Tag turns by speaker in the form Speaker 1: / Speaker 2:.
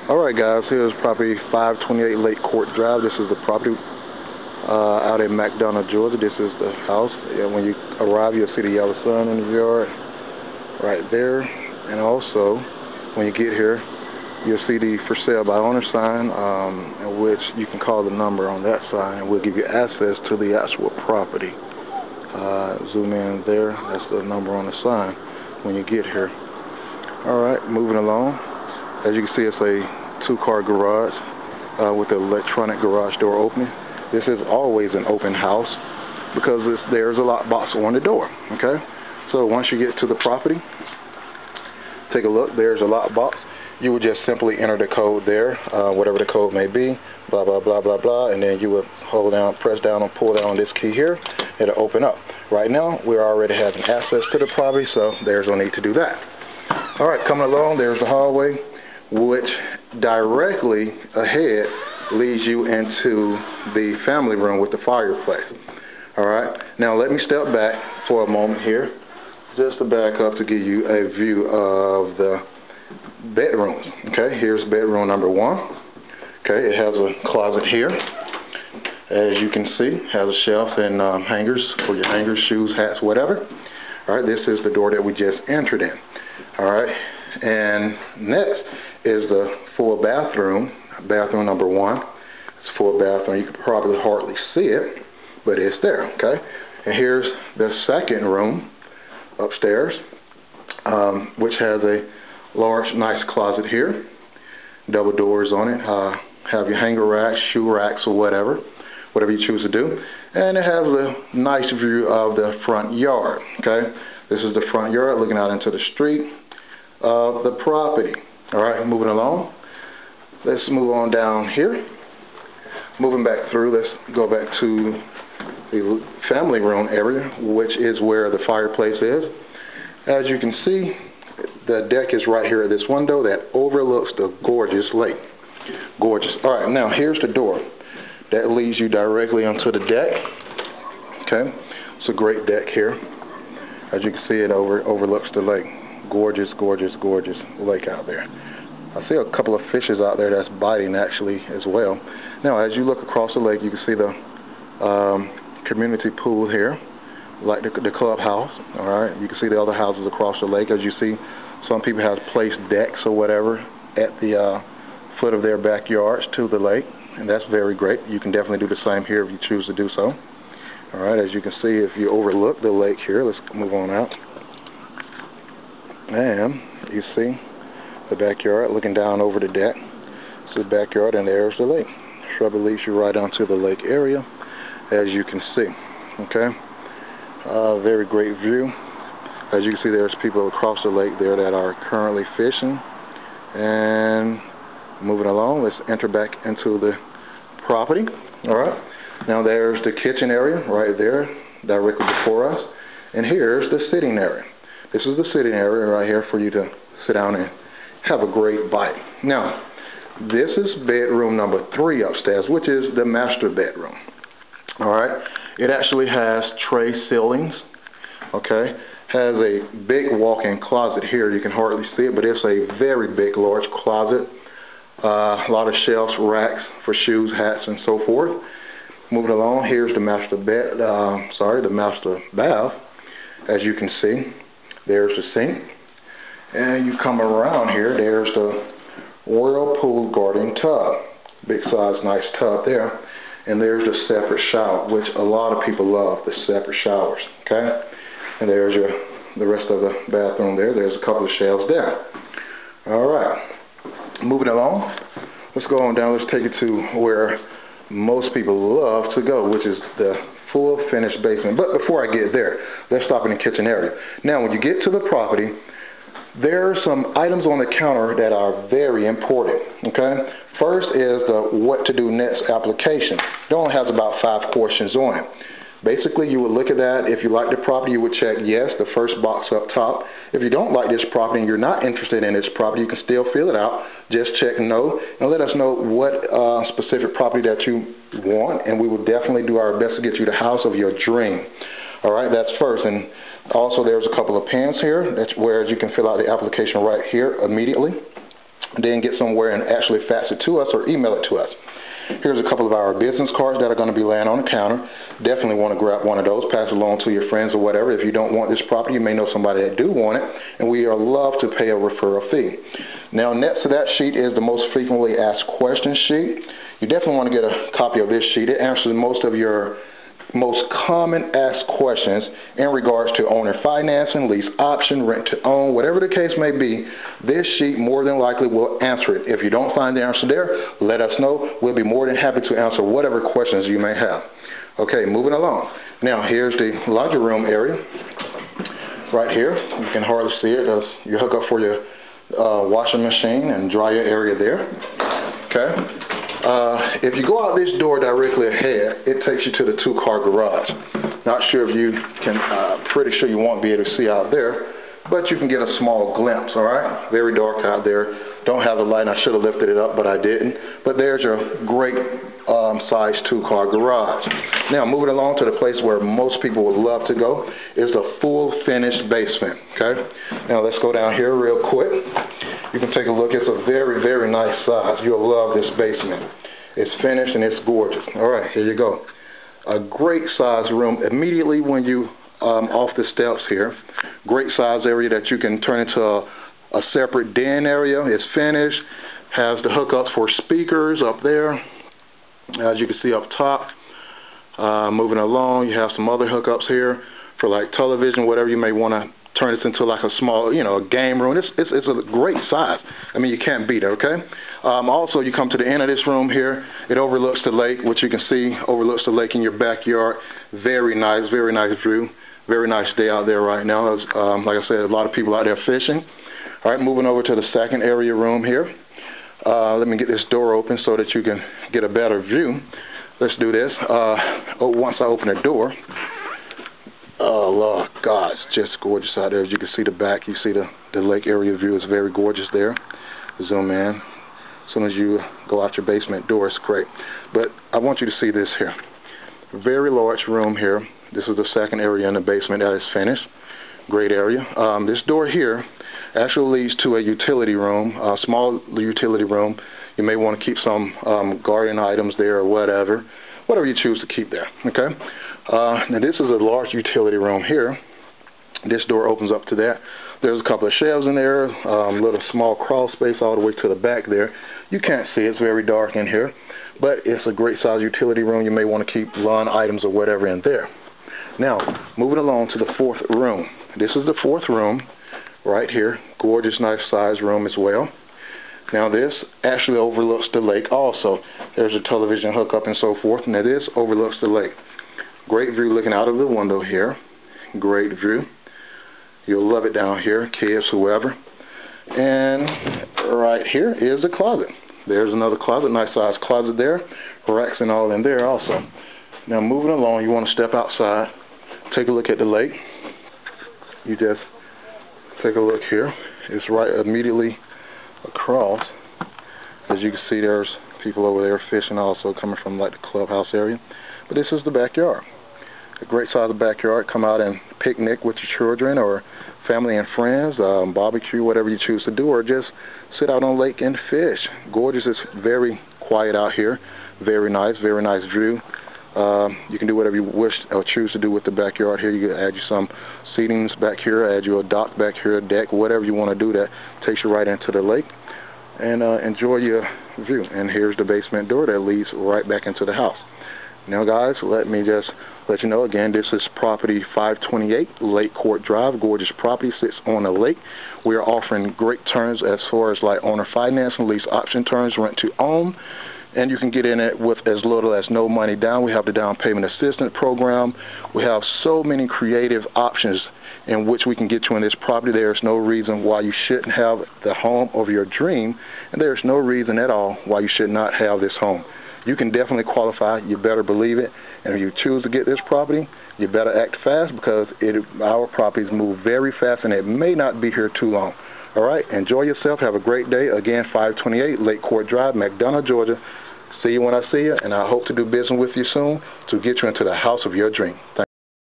Speaker 1: Alright guys, here's property 528 Lakecourt Drive. This is the property out in McDonough, Georgia. This is the house. When you arrive, you'll see the yellow sun in the yard right there. And also, when you get here, you'll see the for sale by owner sign, in which you can call the number on that sign, and we'll give you access to the actual property. Zoom in there. That's the number on the sign when you get here. Alright, moving along. As you can see, it's a two-car garage with the electronic garage door opening. This is always an open house because there's a lockbox on the door. Okay, so once you get to the property, take a look. There's a lockbox. You would just simply enter the code there, whatever the code may be, blah blah blah blah blah, and then you would hold down, press down, and pull down this key here. It'll open up. Right now, we're already having access to the property, so there's no need to do that. All right, coming along, there's the hallway, which directly ahead leads you into the family room with the fireplace. Alright, now let me step back for a moment here, just to back up to give you a view of the bedrooms. Okay, here's bedroom number one. Okay, it has a closet here. As you can see, it has a shelf and hangers for your hangers, shoes, hats, whatever. Alright, this is the door that we just entered in. Alright, and next is the full bathroom, bathroom number one. It's a full bathroom. You can probably hardly see it, but it's there, okay? And here's the second room upstairs, which has a large, nice closet here, double doors on it. Have your hanger racks, shoe racks, or whatever you choose to do. And it has a nice view of the front yard, okay? This is the front yard looking out into the street of the property. Alright, moving along. Let's move on down here. Moving back through, let's go back to the family room area, which is where the fireplace is. As you can see, the deck is right here at this window that overlooks the gorgeous lake. Gorgeous. Alright, now here's the door that leads you directly onto the deck. Okay, it's a great deck here. As you can see, it overlooks the lake. Gorgeous, gorgeous, gorgeous lake out there. I see a couple of fishes out there that's biting actually as well. Now, as you look across the lake, you can see the community pool here, like the clubhouse. All right, you can see the other houses across the lake. As you see, some people have placed decks or whatever at the foot of their backyards to the lake, and that's very great. You can definitely do the same here if you choose to do so. All right, as you can see, if you overlook the lake here, let's move on out. And you see the backyard looking down over the deck. It's the backyard, and there's the lake. Shrubbery leads you right onto the lake area, as you can see. Okay, very great view. As you can see, there's people across the lake there that are currently fishing. And moving along, let's enter back into the property. All right, now there's the kitchen area right there, directly before us. And here's the sitting area. This is the sitting area right here for you to sit down and have a great bite. Now, this is bedroom number 3 upstairs, which is the master bedroom. All right, it actually has tray ceilings. Okay, has a big walk-in closet here. You can hardly see it, but it's a very big, large closet. A lot of shelves, racks for shoes, hats, and so forth. Moving along, here's the master the master bath. As you can see, there's the sink, and you come around here, there's the whirlpool garden tub, big size, nice tub there, and there's the separate shower, which a lot of people love, the separate showers. Okay, and there's the rest of the bathroom there. There's a couple of shelves there. All right, moving along, let's go on down. Let's take it to where most people love to go, which is the full finished basement. But before I get there, let's stop in the kitchen area. Now, when you get to the property, there are some items on the counter that are very important. Okay, first is the what to do next application. It only has about 5 questions on it. Basically, you would look at that. If you like the property, you would check yes, the first box up top. If you don't like this property and you're not interested in this property, you can still fill it out. Just check no, and let us know what specific property that you want, and we will definitely do our best to get you the house of your dream. All right, that's first. And also, there's a couple of pens here. That's where you can fill out the application right here immediately. then get somewhere and actually fax it to us or email it to us. Here's a couple of our business cards that are going to be laying on the counter. Definitely want to grab one of those, pass it along to your friends or whatever. If you don't want this property, you may know somebody that do want it, and we are love to pay a referral fee. Now, next to that sheet is the most frequently asked questions sheet. You definitely want to get a copy of this sheet. It answers most of your most common asked questions in regards to owner financing, lease option, rent to own, whatever the case may be. This sheet more than likely will answer it. If you don't find the answer there, let us know. We'll be more than happy to answer whatever questions you may have. Okay, moving along. Now, here's the laundry room area. Right here, you can hardly see it. You hook up for your washing machine and dryer area there. Okay. If you go out this door directly ahead, it takes you to the two-car garage. Not sure if you can, pretty sure you won't be able to see out there, but you can get a small glimpse, all right? Very dark out there. Don't have the light, and I should have lifted it up, but I didn't. But there's your great size two-car garage. Now, moving along to the place where most people would love to go is the full finished basement, okay? Now, let's go down here real quick. You can take a look. It's a very, very nice size. You'll love this basement. It's finished and it's gorgeous. All right, here you go. A great size room immediately when you off the steps here. Great size area that you can turn into a separate den area. It's finished. Has the hookups for speakers up there, as you can see up top. Moving along, you have some other hookups here for like television, whatever you may want to turn this into like a small, a game room. It's a great size. I mean, you can't beat it, okay? Also, you come to the end of this room here. It overlooks the lake, which you can see overlooks the lake in your backyard. Very nice view. Very nice day out there right now. Like I said, a lot of people out there fishing. All right, moving over to the second area room here. Let me get this door open so that you can get a better view. Let's do this. Once I open the door, oh, Lord, God, it's just gorgeous out there. As you can see the back, you see the lake area view is very gorgeous there. Zoom in. As soon as you go out your basement door, it's great. But I want you to see this here. Very large room here. This is the second area in the basement that is finished. Great area. This door here actually leads to a utility room, a small utility room. You may want to keep some garden items there or whatever you choose to keep there, okay? Now this is a large utility room here. This door opens up to that. There's a couple of shelves in there, little small crawl space all the way to the back there. You can't see, it's very dark in here, but it's a great size utility room. You may want to keep lawn items or whatever in there. Now, moving along to the fourth room. This is the fourth room right here. Gorgeous, nice size room as well. Now this actually overlooks the lake also. There's a television hookup and so forth. Now this overlooks the lake. Great view looking out of the window here. Great view. You'll love it down here, kids, whoever. And right here is a closet. There's another closet, nice size closet there. Racks and all in there also. Now moving along, you want to step outside, take a look at the lake. You just take a look here. It's right immediately across. As you can see, there's people over there fishing also coming from like the clubhouse area. But this is the backyard. A great size of backyard. Come out and picnic with your children or family and friends, barbecue, whatever you choose to do, or just sit out on the lake and fish. Gorgeous. It's very quiet out here. Very nice view. You can do whatever you wish or choose to do with the backyard here. You can add you some seatings back here, add you a dock back here, a deck, whatever you want to do that takes you right into the lake. And enjoy your view. And here's the basement door that leads right back into the house. Now, guys, let me just let you know again, this is property 528 Lakecourt Drive. Gorgeous property, sits on the lake. We are offering great terms as far as like owner financing, lease option terms, rent to own. And you can get in it with as little as no money down. We have the down payment assistance program. We have so many creative options in which we can get you in this property. There's no reason why you shouldn't have the home of your dream, and there's no reason at all why you should not have this home. You can definitely qualify. You better believe it. And if you choose to get this property, you better act fast because our properties move very fast, and it may not be here too long. All right, enjoy yourself. Have a great day. Again, 528 Lakecourt Drive, McDonough, Georgia. See you when I see you, and I hope to do business with you soon to get you into the house of your dream. Thank you.